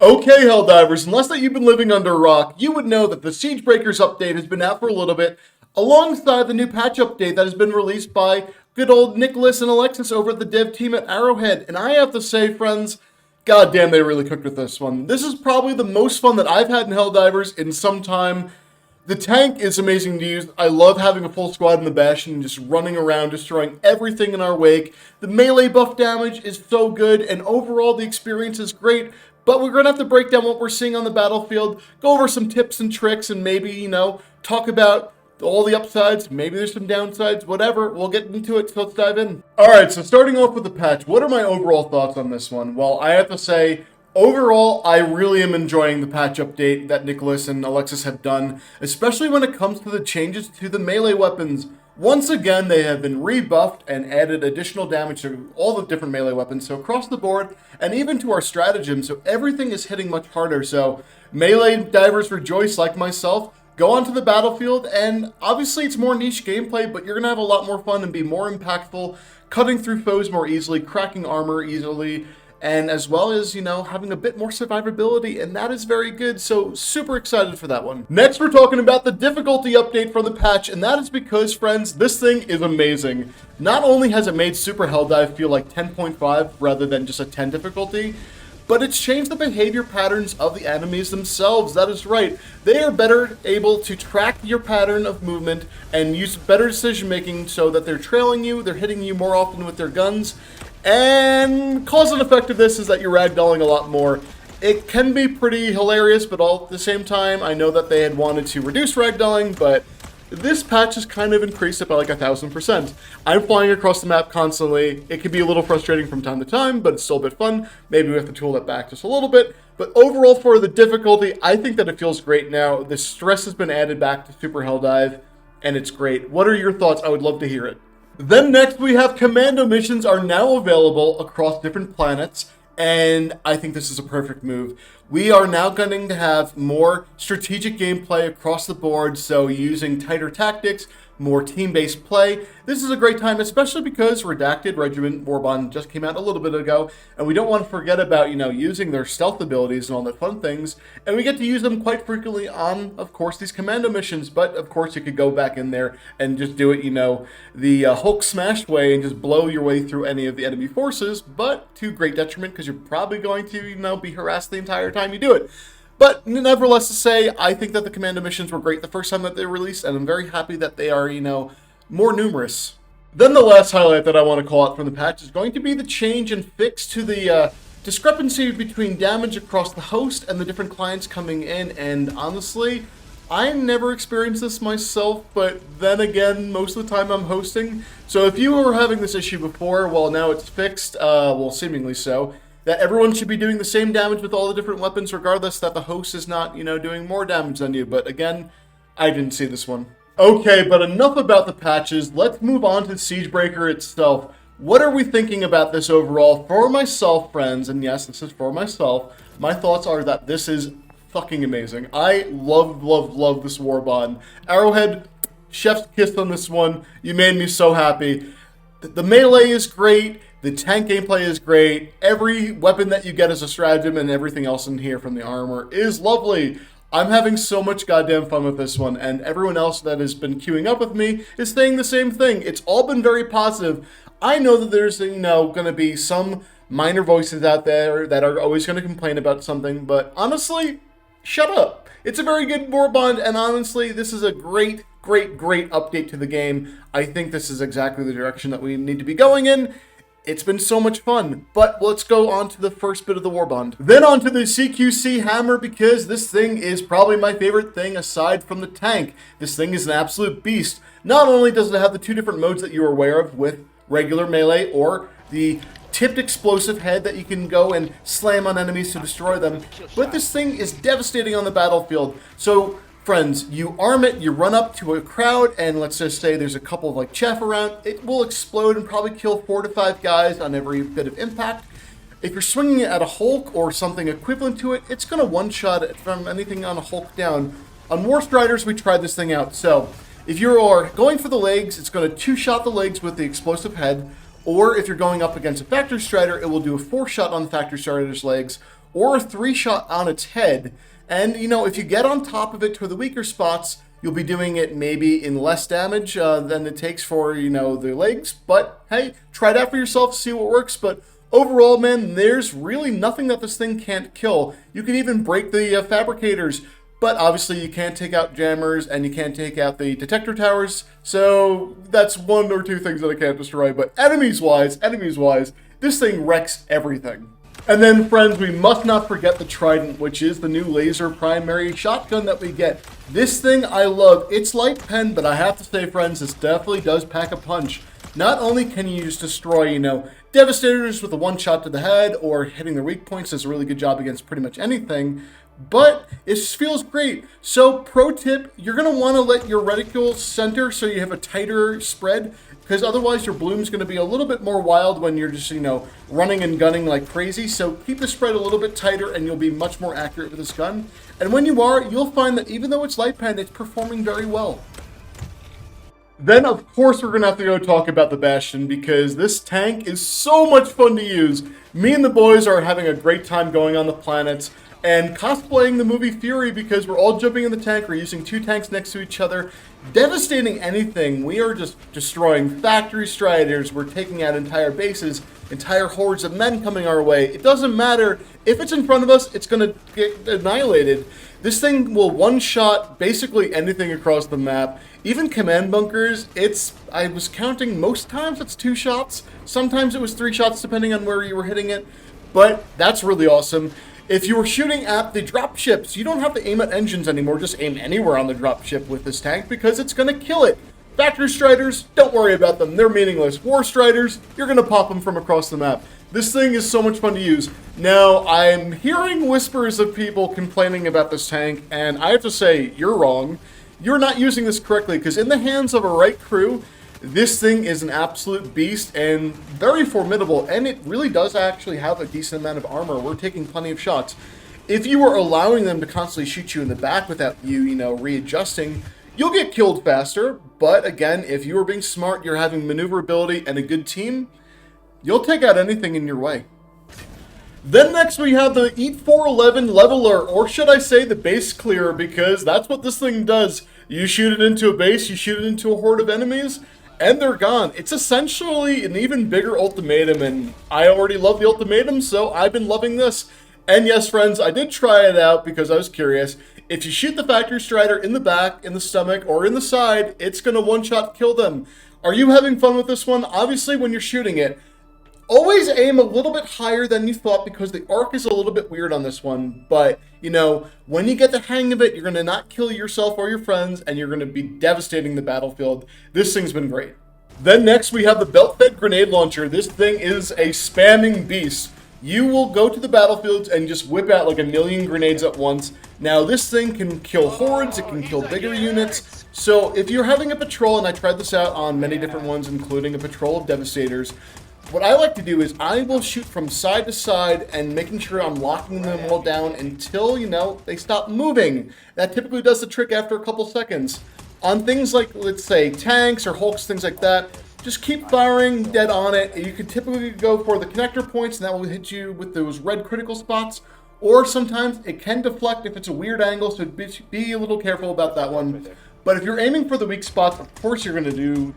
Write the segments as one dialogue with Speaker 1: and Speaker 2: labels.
Speaker 1: Okay, Helldivers, unless that you've been living under a rock, you would know that the Siege Breakers update has been out for a little bit, alongside the new patch update that has been released by good old Nicholas and Alexis over at the dev team at Arrowhead. And I have to say, friends, goddamn, they really cooked with this one. This is probably the most fun that I've had in Helldivers in some time. The tank is amazing to use. I love having a full squad in the Bastion and just running around, destroying everything in our wake. The melee buff damage is so good, and overall the experience is great. But we're going to have to break down what we're seeing on the battlefield, go over some tips and tricks, and maybe, talk about all the upsides. Maybe there's some downsides, whatever. We'll get into it, so let's dive in. Alright, so starting off with the patch, what are my overall thoughts on this one? Well, I have to say, overall, I really am enjoying the patch update that Nicholas and Alexis have done, especially when it comes to the changes to the melee weapons. Once again, they have been rebuffed and added additional damage to all the different melee weapons, so across the board, and even to our stratagem, so everything is hitting much harder. So melee divers rejoice, like myself, go onto the battlefield, and obviously it's more niche gameplay, but you're going to have a lot more fun and be more impactful, cutting through foes more easily, cracking armor easily, and as well as, having a bit more survivability, and that is very good, so super excited for that one. Next, we're talking about the difficulty update for the patch, and that is because, friends, this thing is amazing. Not only has it made Super Helldive feel like 10.5 rather than just a 10 difficulty, but it's changed the behavior patterns of the enemies themselves. That is right. They are better able to track your pattern of movement and use better decision making so that they're trailing you, they're hitting you more often with their guns, and cause and effect of this is that you're ragdolling a lot more. It can be pretty hilarious, but all at the same time, I know that they had wanted to reduce ragdolling, but this patch has kind of increased it by like 1,000%. I'm flying across the map constantly. It can be a little frustrating from time to time, but it's still a bit fun. Maybe we have to tool that back just a little bit. But overall, for the difficulty, I think that it feels great now. The stress has been added back to Super Helldive, and it's great. What are your thoughts? I would love to hear it. Then next we have commando missions are now available across different planets, and I think this is a perfect move. We are now going to have more strategic gameplay across the board, so using tighter tactics, more team-based play. This is a great time, especially because Redacted Regiment Warbond just came out a little bit ago, and we don't want to forget about, using their stealth abilities and all the fun things, and we get to use them quite frequently on, of course, these commando missions, but of course you could go back in there and just do it, the Hulk smash way and just blow your way through any of the enemy forces, but to great detriment because you're probably going to, be harassed the entire time you do it. But nevertheless to say, I think that the commando missions were great the first time that they were released, and I'm very happy that they are, more numerous. Then the last highlight that I want to call out from the patch is going to be the change and fix to the discrepancy between damage across the host and the different clients coming in, and honestly, I never experienced this myself, but then again, most of the time I'm hosting. So if you were having this issue before, well, now it's fixed, well, seemingly so, that everyone should be doing the same damage with all the different weapons, regardless that the host is not, doing more damage than you. But again, I didn't see this one. Okay, but enough about the patches. Let's move on to Siege Breaker itself. What are we thinking about this overall? For myself, friends, and yes, this is for myself, my thoughts are that this is fucking amazing. I love, love, love this Warbond. Arrowhead, chef's kiss on this one. You made me so happy. The melee is great. The tank gameplay is great. Every weapon that you get as a stratagem and everything else in here from the armor is lovely. I'm having so much goddamn fun with this one, and everyone else that has been queuing up with me is saying the same thing. It's all been very positive. I know that there's, going to be some minor voices out there that are always going to complain about something, but honestly, shut up. It's a very good Warbond, and honestly, this is a great update to the game. I think this is exactly the direction that we need to be going in. It's been so much fun, but let's go on to the first bit of the Warbond. Then on to the CQC hammer, because this thing is probably my favorite thing aside from the tank. This thing is an absolute beast. Not only does it have the two different modes that you're aware of with regular melee or the tipped explosive head that you can go and slam on enemies to destroy them, but this thing is devastating on the battlefield. So friends, you arm it, you run up to a crowd, and let's just say there's a couple of chaff around, it will explode and probably kill 4 to 5 guys on every bit of impact. If you're swinging it at a Hulk or something equivalent to it, it's going to one-shot it from anything on a Hulk down. On War Striders, we tried this thing out. So if you are going for the legs, it's going to 2-shot the legs with the explosive head, or if you're going up against a Factory Strider, it will do a 4-shot on the Factory Strider's legs, or a 3-shot on its head. And, you know, if you get on top of it to the weaker spots, you'll be doing it maybe in less damage than it takes for, you know, the legs. But, hey, try it out for yourself, see what works. But overall, man, there's really nothing that this thing can't kill. You can even break the fabricators. But obviously you can't take out jammers and you can't take out the detector towers. So that's 1 or 2 things that I can't destroy. But enemies-wise, this thing wrecks everything. And then, friends, we must not forget the Trident, which is the new laser primary shotgun that we get. This thing I love. It's light pen, but I have to say, friends, this definitely does pack a punch. Not only can you just destroy, you know, Devastators with a 1-shot to the head, or hitting their weak points does a really good job against pretty much anything, but it feels great. So, pro tip, you're going to want to let your reticule center so you have a tighter spread, because otherwise your bloom's going to be a little bit more wild when you're just, you know, running and gunning like crazy. So keep the spread a little bit tighter and you'll be much more accurate with this gun. And when you are, you'll find that even though it's light pen, it's performing very well. Then, of course, we're going to have to go talk about the Bastion, because this tank is so much fun to use. Me and the boys are having a great time going on the planets and cosplaying the movie Fury, because we're all jumping in the tank. We're using 2 tanks next to each other, devastating anything. We are just destroying factory striders. We're taking out entire bases, entire hordes of men coming our way. It doesn't matter. If it's in front of us, it's going to get annihilated. This thing will one-shot basically anything across the map. Even command bunkers, I was counting, most times it's 2 shots. Sometimes it was 3 shots depending on where you were hitting it. But that's really awesome. If you were shooting at the dropships, you don't have to aim at engines anymore. Just aim anywhere on the dropship with this tank, because it's going to kill it. Factory striders, don't worry about them. They're meaningless. War striders, you're going to pop them from across the map. This thing is so much fun to use. Now, I'm hearing whispers of people complaining about this tank, and I have to say, you're wrong. You're not using this correctly, because in the hands of a right crew, this thing is an absolute beast and very formidable, and it really does actually have a decent amount of armor. We're taking plenty of shots. If you were allowing them to constantly shoot you in the back without you, readjusting, you'll get killed faster. But again, if you are being smart, you're having maneuverability and a good team, you'll take out anything in your way. Then next we have the EAT 411 Leveler, or should I say the base clearer, because that's what this thing does. You shoot it into a base, you shoot it into a horde of enemies, and they're gone. It's essentially an even bigger ultimatum, and I already love the ultimatum, so I've been loving this. And yes, friends, I did try it out because I was curious. If you shoot the Factory Strider in the back, in the stomach, or in the side, it's going to one-shot kill them. Are you having fun with this one? Obviously, when you're shooting it, always aim a little bit higher than you thought, because the arc is a little bit weird on this one. But, when you get the hang of it, you're going to not kill yourself or your friends, and you're going to be devastating the battlefield. This thing's been great. Then next, we have the Belt-Fed Grenade Launcher. This thing is a spamming beast. You will go to the battlefields and just whip out like 1,000,000 grenades at once. Now, this thing can kill hordes, it can kill bigger units. So, if you're having a patrol, and I tried this out on many different ones, including a patrol of Devastators, what I like to do is I will shoot from side to side and making sure I'm locking them all down until, they stop moving. That typically does the trick after a couple seconds. On things like, let's say, tanks or hulks, things like that, just keep firing dead on it. You can typically go for the connector points, and that will hit you with those red critical spots. Or sometimes it can deflect if it's a weird angle, so be a little careful about that one. But if you're aiming for the weak spots, of course you're going to do,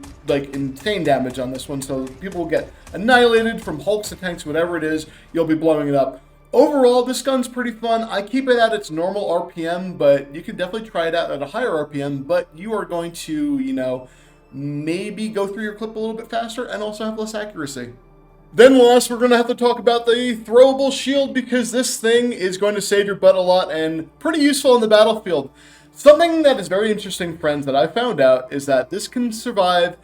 Speaker 1: insane damage on this one. So people will get annihilated from hulks to tanks, whatever it is, you'll be blowing it up. Overall, this gun's pretty fun. I keep it at its normal RPM, but you can definitely try it out at a higher RPM. But you are going to, maybe go through your clip a little bit faster and also have less accuracy. Then last, we're going to have to talk about the Throwable Shield, because this thing is going to save your butt a lot and pretty useful in the battlefield. Something that is very interesting, friends, that I found out is that this can survive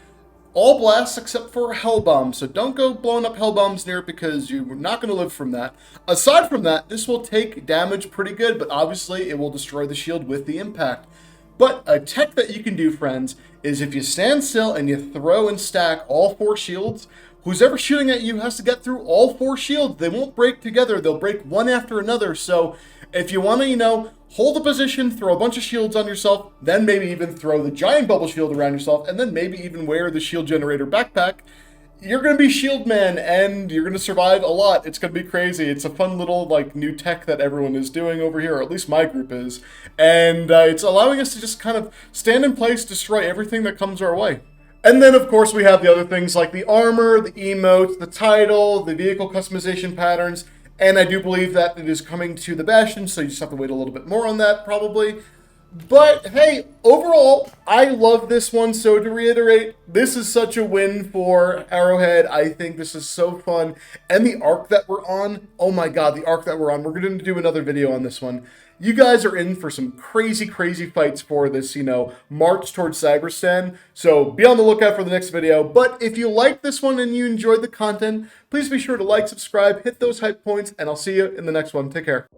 Speaker 1: all blasts except for hell bombs. So don't go blowing up hell bombs near it, because you're not going to live from that. Aside from that, this will take damage pretty good, but obviously it will destroy the shield with the impact. But a tech that you can do, friends, is if you stand still and you throw and stack all 4 shields, who's ever shooting at you has to get through all 4 shields. They won't break together. They'll break one after another. So if you want to, hold the position, throw a bunch of shields on yourself, then maybe even throw the giant bubble shield around yourself, and then maybe even wear the shield generator backpack, you're going to be Shield Man, and you're going to survive a lot. It's going to be crazy. It's a fun little, like, new tech that everyone is doing over here, or at least my group is. And it's allowing us to just kind of stand in place, destroy everything that comes our way. And then, of course, we have the other things like the armor, the emotes, the title, the vehicle customization patterns, and I do believe that it is coming to the Bastion, so you just have to wait a little bit more on that, probably. But, hey, overall, I love this one, so to reiterate, this is such a win for Arrowhead. I think this is so fun. And the arc that we're on, oh my god, the arc that we're on, we're going to do another video on this one. You guys are in for some crazy, crazy fights for this, march towards Cyberstan. So be on the lookout for the next video. But if you like this one and you enjoyed the content, please be sure to like, subscribe, hit those hype points, and I'll see you in the next one. Take care.